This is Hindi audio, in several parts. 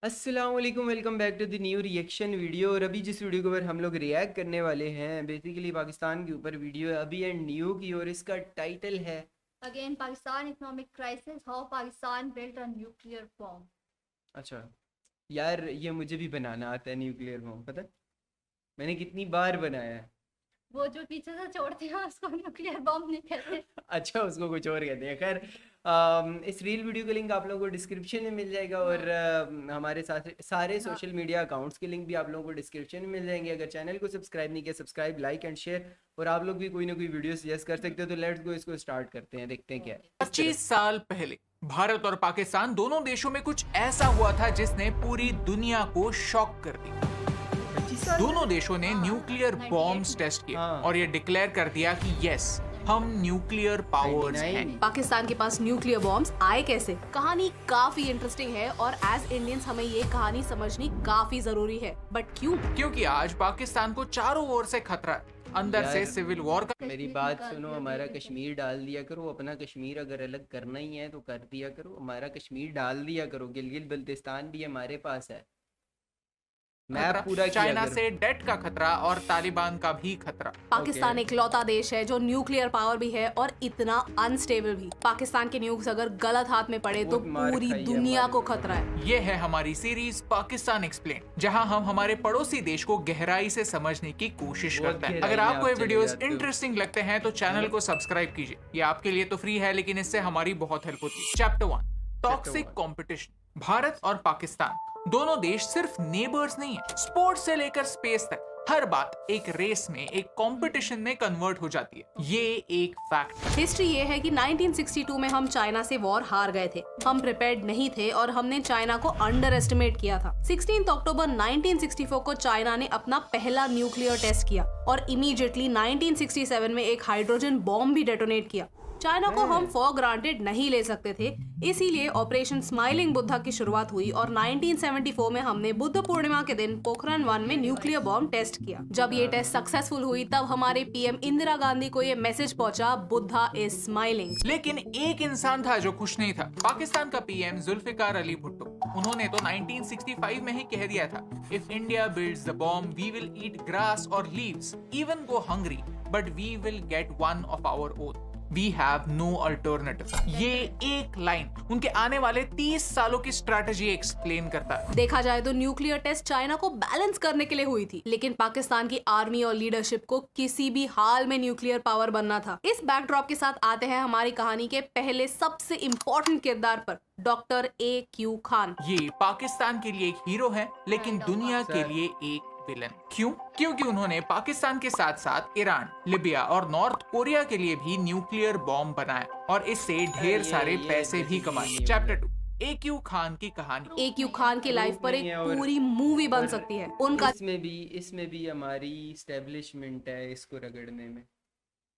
अस्सलाम वालेकुम, welcome back to the new reaction video. और अभी जिस वीडियो के ऊपर हम लोग रिएक्ट करने वाले हैं बेसिकली पाकिस्तान के ऊपर वीडियो है अभी एंड न्यू की, और इसका टाइटल है Again, Pakistan economic crisis. How Pakistan built a nuclear bomb. अच्छा यार, ये मुझे भी बनाना आता है न्यूक्लियर बम, पता है? मैंने कितनी बार बनाया है। वो जो पीछे से छोड़ते हैं उसको न्यूक्लियर बॉम्ब नहीं कहते। अच्छा, उसको कुछ और कहते हैं। खैर, इस रील वीडियो का लिंक आप लोगों को डिस्क्रिप्शन में मिल जाएगा, और हमारे साथ सारे सोशल मीडिया अकाउंट्स के लिंक भी आप लोगों को डिस्क्रिप्शन में मिल जाएंगे। अगर चैनल को सब्सक्राइब नहीं किया, सब्सक्राइब, लाइक एंड शेयर। और आप लोग भी कोई ना कोई वीडियो सजेस्ट कर सकते हो, तो लेट्स गो, इसको स्टार्ट करते हैं, देखते हैं क्या है। 25 साल पहले भारत और पाकिस्तान दोनों देशों में कुछ ऐसा हुआ था जिसने पूरी दुनिया को शॉक कर दिया। दोनों देशों ने न्यूक्लियर बॉम्ब्स टेस्ट किए और ये डिक्लेयर कर दिया कि यस, हम न्यूक्लियर पावर्स हैं। पाकिस्तान के पास न्यूक्लियर बॉम्ब्स आए कैसे? कहानी काफी इंटरेस्टिंग है और एज इंडियंस हमें ये कहानी समझनी काफी जरूरी है। बट क्यों? क्योंकि आज पाकिस्तान को चारों ओर से खतरा है। अंदर से सिविल वॉर का। मेरी बात सुनो, हमारा कश्मीर डाल दिया करो। अपना कश्मीर अगर अलग करना ही है तो कर दिया करो, हमारा कश्मीर डाल दिया करो। गिलगित बल्तिस्तान भी हमारे पास है। मैप पूरा किया चाइना करो। से डेट का खतरा और तालिबान का भी खतरा। पाकिस्तान एक लौता देश है जो न्यूक्लियर पावर भी है और इतना अनस्टेबल भी। पाकिस्तान के न्यूक्लियर्स अगर गलत हाथ में पड़े तो बहुत मार पूरी खाई है दुनिया हमारे को लोगों ने। खतरा है। ये है हमारी सीरीज पाकिस्तान एक्सप्लेन, जहां हम हमारे पड़ोसी देश को गहराई से समझने की कोशिश बहुत करते हैं। गहराई अगर में आपको आप ये चले वीडियोस जाते हो। इंटरेस्टिंग लगते हैं तो चैनल को सब्सक्राइब कीजिए। ये आपके लिए तो फ्री है, लेकिन इससे हमारी बहुत हेल्प होती है। Chapter 1, toxic competition. भारत और पाकिस्तान दोनों देश सिर्फ नेबर्स नहीं है। स्पोर्ट्स से लेकर स्पेस तक हर बात एक रेस में, एक कंपटीशन में कन्वर्ट हो जाती है। ये एक फैक्ट है। हिस्ट्री ये है कि 1962 में हम चाइना से वॉर हार गए थे। हम प्रिपेयर्ड नहीं थे और हमने चाइना को अंडर एस्टिमेट किया था। 16 अक्टूबर 1964 को चाइना ने अपना पहला न्यूक्लियर टेस्ट किया और इमीडिएटली 1967 में एक हाइड्रोजन बॉम्ब भी डेटोनेट किया। चाइना को हम फॉर ग्रांटेड नहीं ले सकते थे, इसीलिए ऑपरेशन स्माइलिंग बुद्धा की शुरुआत हुई और 1974 में हमने बुद्ध पूर्णिमा के दिन पोखरण 1 में न्यूक्लियर बॉम्ब टेस्ट किया। जब ये टेस्ट सक्सेसफुल हुई तब हमारे पीएम इंदिरा गांधी को ये मैसेज पहुंचा, बुद्धा इज स्माइलिंग। लेकिन एक इंसान था जो खुश नहीं था। पाकिस्तान का पीएम जुल्फिकार अली भुट्टो। उन्होंने तो 1965 में ही कह दिया था, if India builds the bomb we will eat grass और leaves, even go hungry, but we will get one of our own. We have no alternative। ये एक लाइन उनके आने वाले 30 सालों की स्ट्रैटेजी एक्सप्लेन करता है। देखा जाए तो न्यूक्लियर टेस्ट चाइना को बैलेंस करने के लिए हुई थी, लेकिन पाकिस्तान की आर्मी और लीडरशिप को किसी भी हाल में न्यूक्लियर पावर बनना था। इस बैकड्रॉप के साथ आते हैं हमारी कहानी के पहले सबसे इम्पोर्टेंट किरदार पर, डॉक्टर AQ खान। ये पाकिस्तान के लिए एक हीरो है, लेकिन दुनिया के लिए एक विलन। क्यों? क्योंकि उन्होंने पाकिस्तान के साथ साथ ईरान, लिबिया और नॉर्थ कोरिया के लिए भी न्यूक्लियर बॉम्ब बनाया और इससे ढेर सारे पैसे भी कमाए। चैप्टर 2, AQ खान की कहानी। AQ खान की लाइफ पर एक पूरी मूवी बन सकती है। उनका इसमें भी हमारी स्टैब्लिशमेंट है इसको रगड़ने में।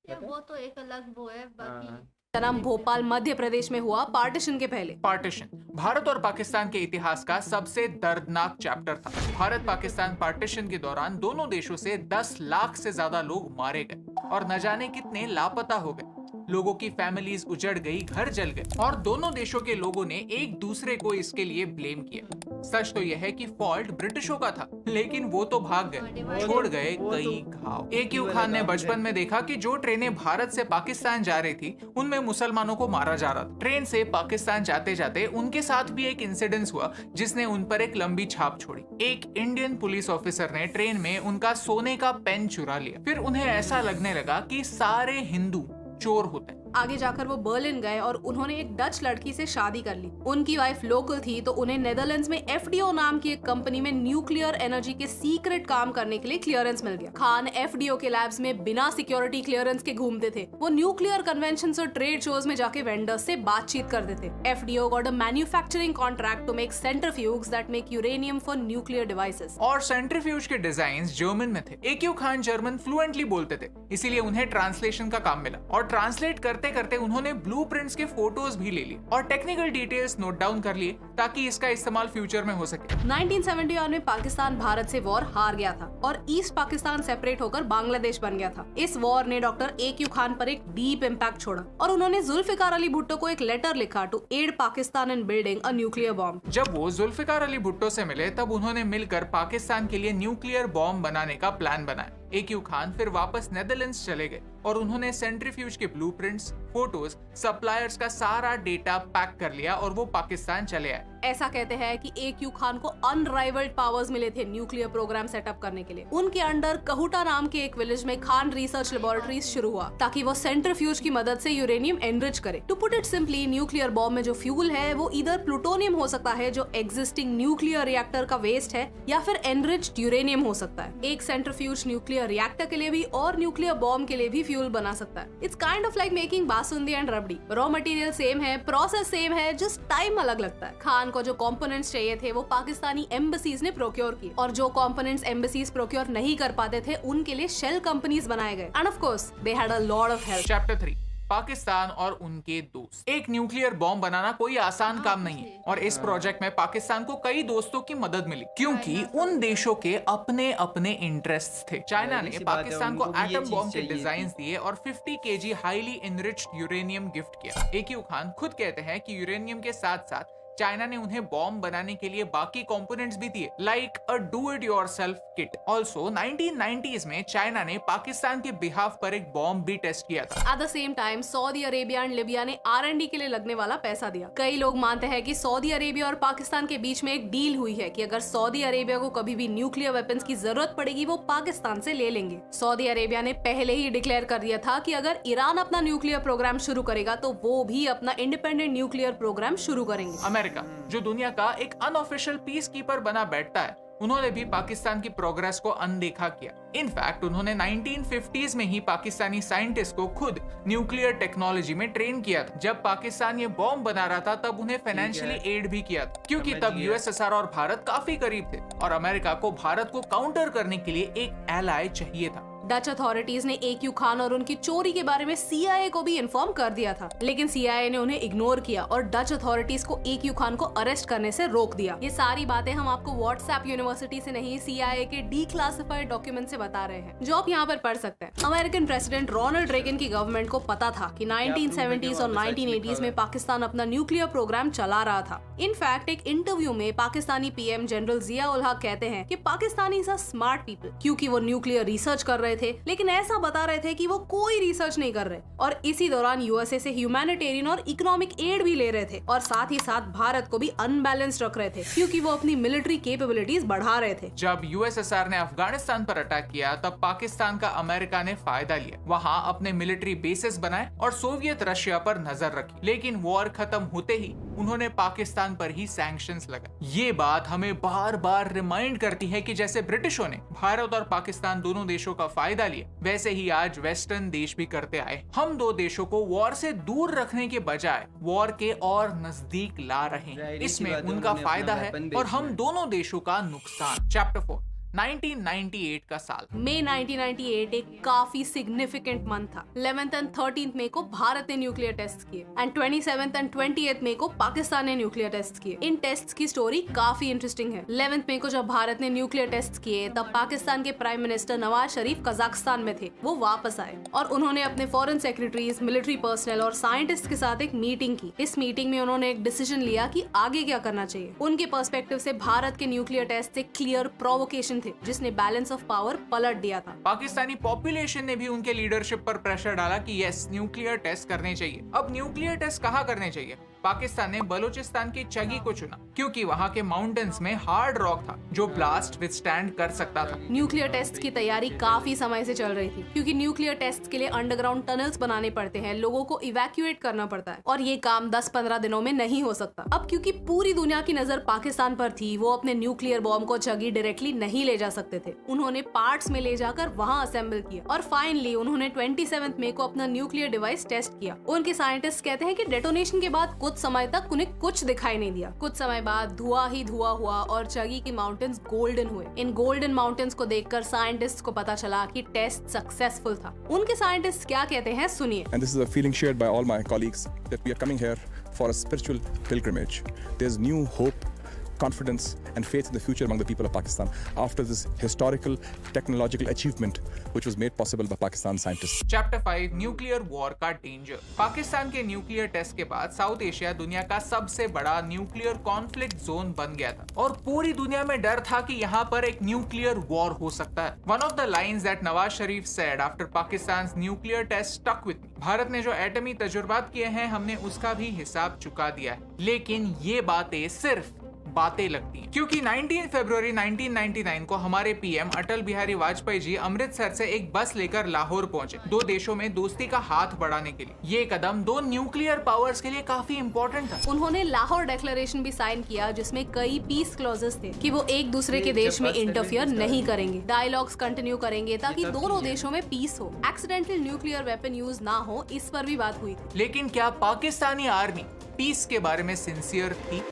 या वो तो एक अलग वो है, बाकी जन्म भोपाल मध्य प्रदेश में हुआ पार्टीशन के पहले। पार्टीशन भारत और पाकिस्तान के इतिहास का सबसे दर्दनाक चैप्टर था। भारत पाकिस्तान पार्टीशन के दौरान दोनों देशों से 10 लाख से ज्यादा लोग मारे गए और न जाने कितने लापता हो गए। लोगों की फैमिलीज उजड़ गई, घर जल गए और दोनों देशों के लोगों ने एक दूसरे को इसके लिए ब्लेम किया। सच तो यह है कि फॉल्ट ब्रिटिशों का था, लेकिन वो तो भाग गए, छोड़ गए कई घाव। AQ खान ने बचपन में देखा कि जो ट्रेनें भारत से पाकिस्तान जा रही थी उनमें मुसलमानों को मारा जा रहा था। ट्रेन से पाकिस्तान जाते जाते उनके साथ भी एक इंसिडेंस हुआ जिसने उन पर एक लंबी छाप छोड़ी। एक इंडियन पुलिस ऑफिसर ने ट्रेन में उनका सोने का पेन चुरा लिया। फिर उन्हें ऐसा लगने लगा कि सारे हिंदू चोर होते हैं। आगे जाकर वो बर्लिन गए और उन्होंने एक डच लड़की से शादी कर ली। उनकी वाइफ लोकल थी तो उन्हें नेदरलैंड्स में FDO नाम की एक कंपनी में न्यूक्लियर एनर्जी के सीक्रेट काम करने के लिए क्लियरेंस मिल गया। खान FDO के लैब्स में बिना सिक्योरिटी क्लियरेंस के घूमते थे। वो न्यूक्लियर कन्वेंशंस और ट्रेड शोज में जाके वेंडर्स से बातचीत करते थे। FDO got a manufacturing contract to make centrifuges that make uranium for nuclear devices. और सेंट्रीफ्यूज के डिजाइन्स जर्मन में थे। AQ खान जर्मन फ्लुएंटली बोलते थे, इसीलिए उन्हें ट्रांसलेशन का काम मिला और ट्रांसलेट कर करते करते उन्होंने ब्लूप्रिंट्स के फोटोज भी ले लिए और टेक्निकल डिटेल्स नोट डाउन कर लिए ताकि इसका इस्तेमाल फ्यूचर में हो सके। 1971 में पाकिस्तान भारत से वॉर हार गया था और ईस्ट पाकिस्तान सेपरेट होकर बांग्लादेश बन गया था। इस वॉर ने डॉक्टर AQ खान पर एक डीप इम्पैक्ट छोड़ा और उन्होंने जुल्फिकार अली भुट्टो को एक लेटर लिखा to aid Pakistan in building a nuclear bomb. जब वो जुल्फिकार अली भुट्टो से मिले तब उन्होंने मिलकर पाकिस्तान के लिए न्यूक्लियर बॉम्ब बनाने का प्लान बनाया। AQ खान फिर वापस नेदरलैंड्स चले गए और उन्होंने सेंट्रीफ्यूज के ब्लूप्रिंट्स, फोटोज, सप्लायर्स का सारा डेटा पैक कर लिया और वो पाकिस्तान चले आए। ऐसा कहते हैं कि AQ खान को अनराइवल्ड पावर्स मिले थे न्यूक्लियर प्रोग्राम सेटअप करने के लिए। उनके अंडर कहूटा नाम के एक विलेज में खान रिसर्च लेबोरेटरीज शुरू हुआ ताकि वो सेंट्रीफ्यूज की मदद से यूरेनियम एनरिच करे। To put it simply, nuclear bomb में जो फ्यूल है वो इधर प्लूटोनियम हो सकता है जो एग्जिस्टिंग न्यूक्लियर रिएक्टर का वेस्ट है, या फिर एनरिच्ड यूरेनियम हो सकता है। एक सेंट्रीफ्यूज न्यूक्लियर रिएक्टर के लिए भी और न्यूक्लियर बॉम्ब के लिए भी फ्यूल बना सकता है। It's kind of like making basundi and rabri. Raw material same है, प्रोसेस सेम है, जस्ट टाइम अलग लगता है। खान को जो कंपोनेंट्स चाहिए थे वो पाकिस्तानी एम्बेसीज ने प्रोक्योर किए और जो कंपोनेंट्स एम्बेसीज प्रोक्योर नहीं कर पाते थे उनके लिए शेल कंपनीज बनाए गए। End of course they had a lot of help. Chapter 3, Pakistan और उनके दोस्त। एक न्यूक्लियर बॉम्ब बनाना कोई आसान काम नहीं है और इस प्रोजेक्ट में पाकिस्तान को कई दोस्तों की मदद मिली क्योंकि उन देशों के अपने अपने इंटरेस्ट्स थे। चाइना ने पाकिस्तान को एटम बॉम्ब के डिजाइन दिए और 50 kg highly enriched uranium gift किया। AQ खान खुद कहते हैं कि यूरेनियम के साथ साथ चाइना ने उन्हें बॉम्ब बनाने के लिए बाकी कंपोनेंट्स भी दिए, like a do it yourself kit. Also 1990s में चाइना ने पाकिस्तान के बिहाफ पर एक बॉम्ब भी टेस्ट किया था। At the same time Saudi Arabia and Libya ने R&D के लिए लगने वाला पैसा दिया। कई लोग मानते हैं कि सऊदी अरेबिया और पाकिस्तान के बीच में एक डील हुई है कि अगर सऊदी अरेबिया को कभी भी न्यूक्लियर वेपन्स की जरूरत पड़ेगी वो पाकिस्तान से ले लेंगे। सऊदी अरेबिया ने पहले ही डिक्लेयर कर दिया था कि अगर ईरान अपना न्यूक्लियर प्रोग्राम शुरू करेगा तो वो भी अपना इंडिपेंडेंट न्यूक्लियर प्रोग्राम शुरू करेंगे। अमेरिका, जो दुनिया का एक अनऑफिशियल पीस कीपर बना बैठता है, उन्होंने भी पाकिस्तान की प्रोग्रेस को अनदेखा किया। इनफैक्ट उन्होंने 1950s में ही पाकिस्तानी साइंटिस्ट को खुद न्यूक्लियर टेक्नोलॉजी में ट्रेन किया था। जब पाकिस्तान ये बॉम्ब बना रहा था तब उन्हें फाइनेंशियली एड भी किया था क्योंकि तब USSR और भारत काफी करीब थे और अमेरिका को भारत को काउंटर करने के लिए एक एलाय चाहिए था। डच अथॉरिटीज ने AQ खान और उनकी चोरी के बारे में CIA को भी इन्फॉर्म कर दिया था, लेकिन CIA ने उन्हें इग्नोर किया और डच अथॉरिटीज को AQ खान को अरेस्ट करने से रोक दिया। ये सारी बातें हम आपको व्हाट्सएप यूनिवर्सिटी से नहीं, CIA के डीक्लासिफाइड डॉक्यूमेंट से बता रहे हैं जो आप यहाँ पर पढ़ सकते हैं। अमेरिकन प्रेसिडेंट रोनाल्ड रेगन की गवर्नमेंट को पता था कि 1970s और 1980s में पाकिस्तान अपना न्यूक्लियर प्रोग्राम चला रहा था। इनफैक्ट एक इंटरव्यू में पाकिस्तानी PM जनरल जिया उल हक कहते हैं कि पाकिस्तानी आर स्मार्ट पीपल क्योंकि वो न्यूक्लियर रिसर्च कर रहे थे, लेकिन ऐसा बता रहे थे कि वो कोई रिसर्च नहीं कर रहे और इसी दौरान USA से ह्यूमैनिटेरियन और इकोनॉमिक एड भी ले रहे थे और साथ ही साथ भारत को भी अनबैलेंस्ड रख रहे थे क्योंकि वो अपनी मिलिट्री कैपेबिलिटीज बढ़ा रहे थे। जब USSR ने अफगानिस्तान पर अटैक किया तब पाकिस्तान का अमेरिका ने फायदा लिया, वहाँ अपने मिलिट्री बेसिस बनाए और सोवियत रशिया पर नजर रखी। लेकिन वॉर खत्म होते ही उन्होंने पाकिस्तान पर ही सैंक्शंस लगाए। ये बात हमें बार बार रिमाइंड करती है कि जैसे ब्रिटिशों ने भारत और पाकिस्तान दोनों देशों का फायदा लिया, वैसे ही आज वेस्टर्न देश भी करते आए। हम दो देशों को वॉर से दूर रखने के बजाय वॉर के और नजदीक ला रहे हैं। इसमें उनका फायदा है और हम दोनों देशों का नुकसान। चैप्टर 4, 1998 का साल। मई 1998 एक काफी सिग्निफिकेंट मंथ था। 11th एंड 13th मई को भारत ने न्यूक्लियर टेस्ट किए एंड 27th एंड 28th मई को पाकिस्तान ने न्यूक्लियर टेस्ट किए। इन टेस्ट्स की स्टोरी काफी इंटरेस्टिंग है। 11th मई को जब भारत ने न्यूक्लियर टेस्ट किए तब पाकिस्तान के prime minister Nawaz Sharif Kazakhstan में थे। वो वापस आए और उन्होंने अपने फॉरेन सेक्रेटरीज, मिलिट्री पर्सनल और साइंटिस्ट के साथ एक मीटिंग की। इस मीटिंग में उन्होंने एक डिसीजन लिया कि आगे क्या करना चाहिए। उनके पर्सपेक्टिव से भारत के न्यूक्लियर टेस्ट एक क्लियर प्रोवोकेशन थे जिसने बैलेंस ऑफ पावर पलट दिया था। पाकिस्तानी पॉपुलेशन ने भी उनके लीडरशिप पर प्रेशर डाला कि यस, न्यूक्लियर टेस्ट करने चाहिए। अब न्यूक्लियर टेस्ट कहाँ करने चाहिए? पाकिस्तान ने बलूचिस्तान की चगी को चुना क्योंकि वहाँ के माउंटेन्स में हार्ड रॉक था जो ब्लास्ट विथस्टैंड कर सकता था। न्यूक्लियर टेस्ट की तैयारी काफी समय से चल रही थी क्योंकि न्यूक्लियर टेस्ट के लिए अंडरग्राउंड टनल्स बनाने पड़ते हैं, लोगों को इवैक्यूएट करना पड़ता है और ये काम 10-15 दिनों में नहीं हो सकता। अब क्योंकि पूरी दुनिया की नजर पाकिस्तान पर थी, वो अपने न्यूक्लियर बॉम्ब को चगी डायरेक्टली नहीं ले जा सकते थे। उन्होंने पार्ट्स में ले जाकर वहाँ असेंबल किया और फाइनली उन्होंने 27th मई को अपना न्यूक्लियर डिवाइस टेस्ट किया। उनके साइंटिस्ट कहते हैं कि डेटोनेशन के बाद कुछ समय तक उन्हें कुछ दिखाई नहीं दिया। कुछ समय बाद धुआं ही धुआं हुआ और चगी की माउंटेन्स गोल्डन हुए। इन गोल्डन माउंटेन्स को देखकर साइंटिस्ट को पता चला कि टेस्ट सक्सेसफुल था। उनके साइंटिस्ट क्या कहते हैं, सुनिए। And this is a feeling shared by all my colleagues that we are coming here for a spiritual pilgrimage. There's new hope, confidence and faith in the future among the people of Pakistan after this historical technological achievement which was made possible by Pakistan scientists. Chapter 5 nuclear war का डेंजर। पाकिस्तान के न्यूक्लियर टेस्ट के बाद साउथ एशिया दुनिया का सबसे बड़ा न्यूक्लियर कॉन्फ्लिक्ट जोन बन गया था और पूरी दुनिया में डर था कि यहाँ पर एक न्यूक्लियर वॉर हो सकता है। One of the lines that Nawaz Sharif said after Pakistan nuclear test stuck with me. Bharat ने जो एटमी तजुर्बात किए हैं हमने उसका भी हिसाब चुका दिया है, लेकिन ये बातें सिर्फ बातें लगती हैं, क्योंकि 19 फरवरी 1999 को हमारे पीएम अटल बिहारी वाजपेयी जी अमृतसर से एक बस लेकर लाहौर पहुंचे दो देशों में दोस्ती का हाथ बढ़ाने के लिए। ये कदम दो न्यूक्लियर पावर्स के लिए काफी इंपॉर्टेंट था। उन्होंने लाहौर डिक्लेरेशन भी साइन किया जिसमें कई पीस क्लॉजेस थे कि वो एक दूसरे के देश में इंटरफियर नहीं करेंगे, डायलॉग्स कंटिन्यू करेंगे ताकि दोनों देशों में पीस हो, एक्सीडेंटल न्यूक्लियर वेपन यूज ना हो, इस पर भी बात हुई थी। लेकिन क्या पाकिस्तानी आर्मी पीस के बारे में सिंसियर थी?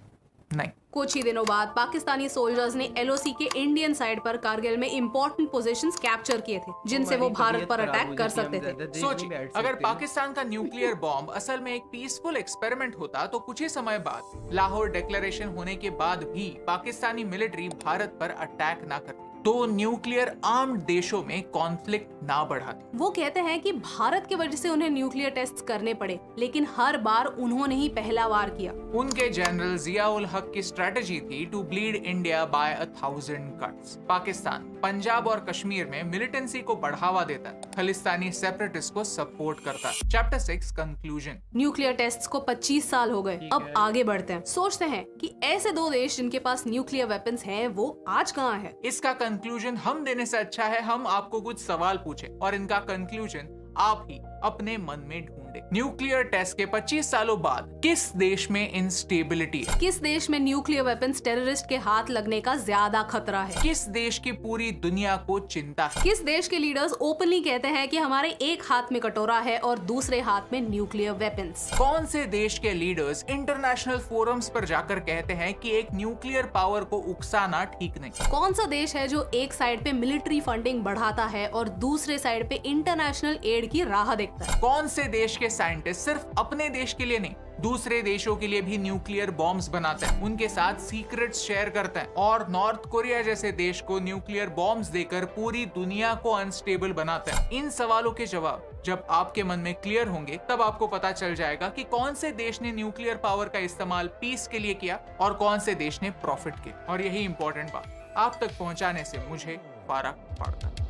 नहीं। कुछ ही दिनों बाद पाकिस्तानी सोल्जर्स ने एलओसी के इंडियन साइड पर कारगिल में इंपॉर्टेंट पोजीशंस कैप्चर किए थे जिनसे वो भारत पर अटैक कर सकते थे। सोचिए, अगर पाकिस्तान का न्यूक्लियर बॉम्ब असल में एक पीसफुल एक्सपेरिमेंट होता तो कुछ ही समय बाद लाहौर डिक्लेरेशन होने के बाद भी पाकिस्तानी मिलिट्री भारत पर अटैक ना करती, तो न्यूक्लियर आर्म्ड देशों में कॉन्फ्लिक्ट ना बढ़ाती। वो कहते हैं कि भारत की वजह से उन्हें न्यूक्लियर टेस्ट करने पड़े, लेकिन हर बार उन्होंने ही पहला वार किया। उनके जनरल जियाउल हक की स्ट्रेटजी थी to bleed India by 1000 cuts. Pakistan Punjab और कश्मीर में मिलिटेंसी को बढ़ावा देता है, खालिस्तानी सेपरेटिस्ट को सपोर्ट करता है। Chapter 6 conclusion. न्यूक्लियर टेस्ट्स को 25 साल हो गए, अब आगे बढ़ते हैं। सोचते हैं कि ऐसे दो देश जिनके पास न्यूक्लियर वेपन्स हैं वो आज कहाँ हैं? इसका कंक्लूजन हम देने से अच्छा है हम आपको कुछ सवाल पूछे और इनका कंक्लूजन आप ही अपने मन में ढूंढे। न्यूक्लियर टेस्ट के 25 सालों बाद किस देश में इंस्टेबिलिटी है? किस देश में न्यूक्लियर वेपन्स टेररिस्ट के हाथ लगने का ज्यादा खतरा है? किस देश की पूरी दुनिया को चिंता है? किस देश के लीडर्स ओपनली कहते हैं कि हमारे एक हाथ में कटोरा है और दूसरे हाथ में न्यूक्लियर वेपन्स? कौन से देश के लीडर्स इंटरनेशनल फोरम्स पर जाकर कहते हैं कि एक न्यूक्लियर पावर को उकसाना ठीक नहीं? कौन सा देश है जो एक साइड पे मिलिट्री फंडिंग बढ़ाता है और दूसरे साइड पे इंटरनेशनल एड की राह देखता है? कौन से देश के साइंटिस्ट सिर्फ अपने देश के लिए नहीं दूसरे देशों के लिए भी न्यूक्लियर बॉम्ब्स बनाते हैं, उनके साथ सीक्रेट्स शेयर करते हैं और नॉर्थ कोरिया जैसे देश को न्यूक्लियर बॉम्ब्स देकर पूरी दुनिया को अनस्टेबल बनाते हैं? इन सवालों के जवाब जब आपके मन में क्लियर होंगे तब आपको पता चल जाएगा कि कौन से देश ने न्यूक्लियर पावर का इस्तेमाल पीस के लिए किया और कौन से देश ने प्रॉफिट के। और यही इंपॉर्टेंट बात आप तक पहुंचाने से मुझे फर्क पड़ता है।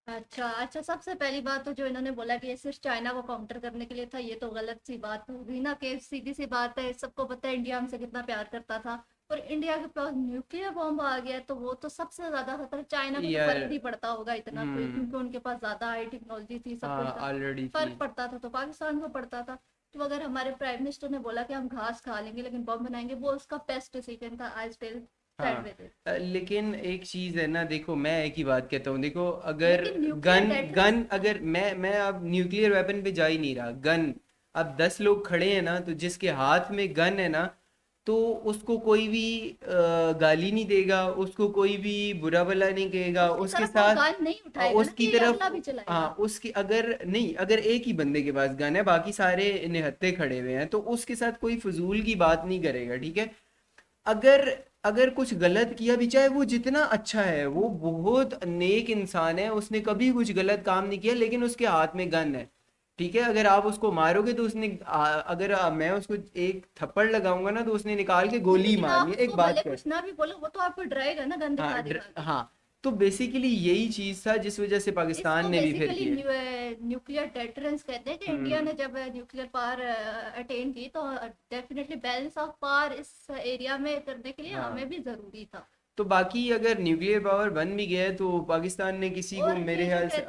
अच्छा, सबसे पहली बात तो जो इन्होंने बोला कि ये सिर्फ चाइना को काउंटर करने के लिए था, ये तो गलत सी बात होगी ना। कि सीधी सी बात है, सबको पता है इंडिया हमसे कितना प्यार करता था और इंडिया के पास न्यूक्लियर बॉम्ब आ गया तो वो तो सबसे ज्यादा खतरा। चाइना को तो फर्क नहीं पड़ता होगा इतना कोई, क्योंकि उनके पास ज्यादा हाई टेक्नोलॉजी थी, सब कुछ ऑलरेडी फर्क पड़ता था, तो पाकिस्तान को पड़ता था। तो अगर हमारे प्राइम मिनिस्टर ने बोला कि हम घास खा लेंगे लेकिन बॉम्ब बनाएंगे, वो उसका बेस्ट डिसीजन था। आई स्टिल लेकिन एक चीज है ना, देखो मैं एक ही बात कहता हूँ, देखो अगर लेकिन गन अगर मैं अब न्यूक्लियर वेपन पे जा ही नहीं रहा, गन अब 10 लोग खड़े हैं ना, तो जिसके हाथ में गन है ना तो उसको कोई भी गाली नहीं देगा, उसको कोई भी बुरा भला नहीं कहेगा, उसके साथ उसकी तरफ हाँ उसकी अगर एक ही बंदे के पास गन है बाकी सारे निहत्थे खड़े हुए हैं तो उसके साथ कोई फजूल की बात नहीं करेगा, ठीक है। अगर कुछ गलत किया भी, चाहे वो जितना अच्छा है, वो बहुत नेक इंसान है, उसने कभी कुछ गलत काम नहीं किया, लेकिन उसके हाथ में गन है, ठीक है। अगर आप उसको मारोगे तो उसने अगर मैं उसको एक थप्पड़ लगाऊंगा ना तो उसने निकाल के गोली मारनी है। एक बात कुछ ना भी बोलो, वो तो आपको डराएगा ना, गन दिखा देगा। हाँ, तो बेसिकली यही चीज था जिस वजह से पाकिस्तान ने भी फिर न्यूक्लियर डेटरेंस कहते हैं कि इंडिया ने जब न्यूक्लियर पावर अटेन की तो डेफिनेटली बैलेंस ऑफ पावर इस एरिया में करने के लिए हमें भी जरूरी था। तो बाकी अगर न्यूक्लियर पावर बन भी गया तो पाकिस्तान ने किसी को मेरे ख्याल से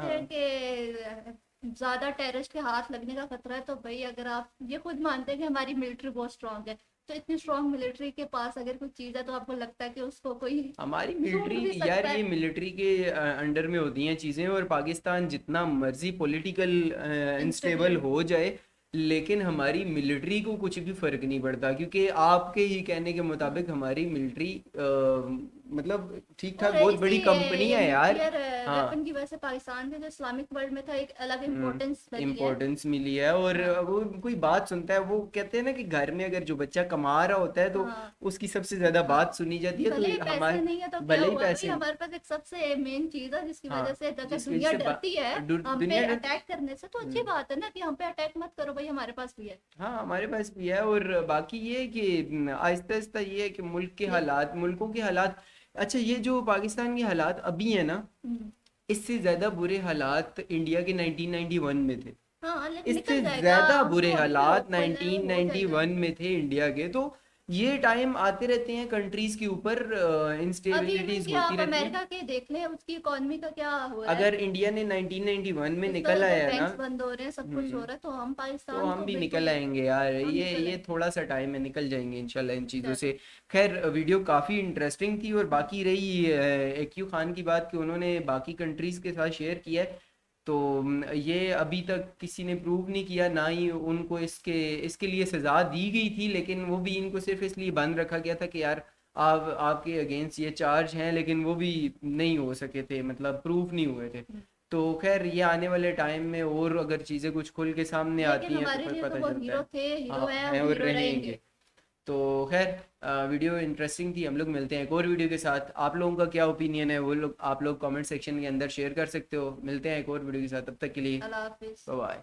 ज्यादा टेररिस्ट के हाथ लगने का खतरा है, तो भाई अगर आप ये खुद मानते हैं कि हमारी मिलिट्री बहुत स्ट्रांग है, तो इतनी स्ट्रांग मिलिट्री के पास अगर कोई चीज है तो आपको लगता है कि उसको कोई हमारी मिलिट्री यार ये मिलिट्री के अंडर में होती हैं चीजें, और पाकिस्तान जितना मर्जी पॉलिटिकल अनस्टेबल हो जाए लेकिन हमारी मिलिट्री को कुछ भी फर्क नहीं पड़ता, क्योंकि आपके ही कहने के मुताबिक हमारी मिलिट्री मतलब ठीक ठाक बहुत बड़ी कंपनी है यार। हाँ, वेपन की वजह से पाकिस्तान के जो इस्लामिक वर्ल्ड में था एक अलग इम्पोर्टेंस इम्पोर्टेंस मिली है। और वो कोई बात सुनता है, वो कहते हैं ना कि घर में अगर जो बच्चा कमा रहा होता है तो हाँ। उसकी सबसे ज्यादा बात सुनी जाती है। भले ही तो पैसे हमारे नहीं है तो क्या भले ही हुआ भाई, पैसे हमारे पास एक सबसे मेन चीज है जिसकी हाँ, वजह से अगर जिस दुनिया वजह से डरती है हम पे दुनिया डर- अटैक करने से, तो अच्छी बात है ना कि हम पे अटैक मत करो भाई, हमारे पास भी है। हाँ, हमारे पास भी है। और बाकी ये है कि आहिस्ता आहिस्ता ये है कि मुल्क के हालात, मुल्कों के हालात, अच्छा ये जो पाकिस्तान के हालात अभी है ना, हम्म। इससे ज्यादा बुरे हालात इंडिया के 1991 में थे। हाँ लेकिन इससे निकल जाएगा, ज्यादा बुरे उसको अभी हालात हो जाएगा। 1991 में थे इंडिया के। तो ये टाइम आते रहते हैं, कंट्रीज के ऊपर अभी इंस्टेबिलिटीज कि आप होती रहती हैं। अमेरिका के देख लें, उसकी इकोनॉमी का क्या हो रहा है। अगर इंडिया ने 1991 में इस निकल तरह आया से ना, बैंक्स बंद हो रहे हैं, सब कुछ हो रहा है, तो हम पाकिस्तान तो हम भी बिल्कुल- निकल आएंगे यार। हम ये निकल ये आएंगे। थोड़ा सा टाइम है, निकल जाएंगे इंशाल्लाह इन चीज़ों से। चलो। खैर, वीडियो काफ़ी इंटरेस्टिंग थी। और बाकी रही एक्यू खान की बात कि उन्होंने बाकी कंट्रीज के साथ शेयर किया है, तो ये अभी तक किसी ने प्रूव नहीं किया, ना ही उनको इसके लिए सज़ा दी गई थी। लेकिन वो भी इनको सिर्फ इसलिए बंद रखा गया था कि यार आप आपके अगेंस्ट ये चार्ज हैं, लेकिन वो भी नहीं हो सके थे, मतलब प्रूफ नहीं हुए थे। तो खैर, ये आने वाले टाइम में और अगर चीज़ें कुछ खुल के सामने आती लेकिन हैं हमारे तो फिर लिए पता तो वो चलता हीरो है। थे, हीरो हाँ, है, हैं और और हीरो रहेंगे। रहेंगे। तो खैर, वीडियो इंटरेस्टिंग थी। हम लोग मिलते हैं एक और वीडियो के साथ। आप लोगों का क्या ओपिनियन है वो लोग आप लोग कमेंट सेक्शन के अंदर शेयर कर सकते हो। मिलते हैं एक और वीडियो के साथ, तब तक के लिए अल्लाह हाफिज। बाय।